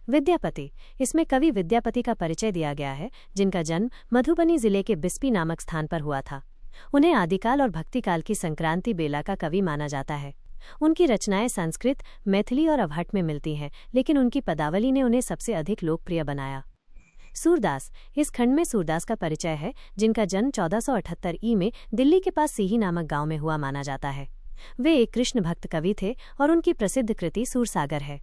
विद्यापति। इसमें कवि विद्यापति का परिचय दिया गया है, जिनका जन्म मधुबनी जिले के बिस्पी नामक स्थान पर हुआ था। उन्हें आदिकाल और भक्तिकाल की संक्रांति बेला का कवि माना जाता है। उनकी रचनाएं संस्कृत, मैथिली और अवहट में मिलती हैं, लेकिन उनकी पदावली ने उन्हें सबसे अधिक लोकप्रिय बनाया। सूरदास। इस खंड में सूरदास का परिचय है, जिनका जन्म 1478 ई में दिल्ली के पास सीही नामक गांव में हुआ माना जाता है। वे एक कृष्ण भक्त कवि थे और उनकी प्रसिद्ध कृति सूरसागर है।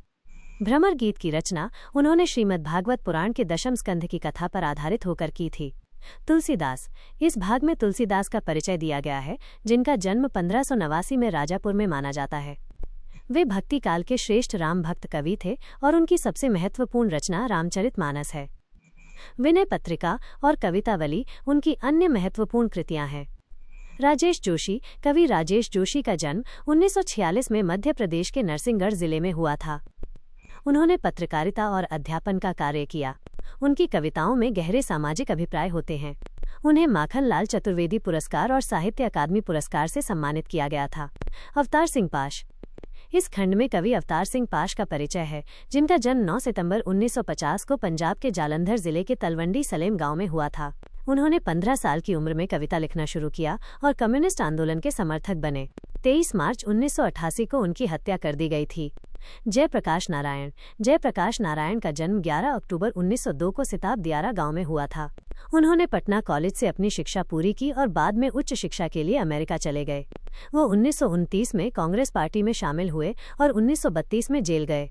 भ्रमर गीत की रचना उन्होंने श्रीमद् भागवत पुराण के दशम स्कंध की कथा पर आधारित होकर की थी। तुलसीदास। इस भाग में तुलसीदास का परिचय दिया गया है, जिनका जन्म 1589 में राजापुर में माना जाता है। वे भक्ति काल के श्रेष्ठ राम भक्त कवि थे और उनकी सबसे महत्वपूर्ण रचना रामचरितमानस है। विनय पत्रिका और कवितावली उनकी अन्य महत्वपूर्ण कृतियां हैं। राजेश जोशी। कवि राजेश जोशी का जन्म 1946 में मध्य प्रदेश के नरसिंहगढ़ जिले में हुआ था। उन्होंने पत्रकारिता और अध्यापन का कार्य किया। उनकी कविताओं में गहरे सामाजिक अभिप्राय होते हैं। उन्हें माखनलाल चतुर्वेदी पुरस्कार और साहित्य अकादमी पुरस्कार से सम्मानित किया गया था। अवतार सिंह पाश। इस खंड में कवि अवतार सिंह पाश का परिचय है, जिनका जन्म 9 सितंबर 1950 को पंजाब के जालंधर जिले के तलवंडी सलेम गांव में हुआ था। उन्होंने 15 साल की उम्र में कविता लिखना शुरू किया और कम्युनिस्ट आंदोलन के समर्थक बने। 23 मार्च 1988 को उनकी हत्या कर दी गई थी। जयप्रकाश नारायण। जयप्रकाश नारायण का जन्म 11 अक्टूबर 1902 को सिताब दियारा गांव में हुआ था। उन्होंने पटना कॉलेज से अपनी शिक्षा पूरी की और बाद में उच्च शिक्षा के लिए अमेरिका चले गए। वो 1929 में कांग्रेस पार्टी में शामिल हुए और 1932 में जेल गए।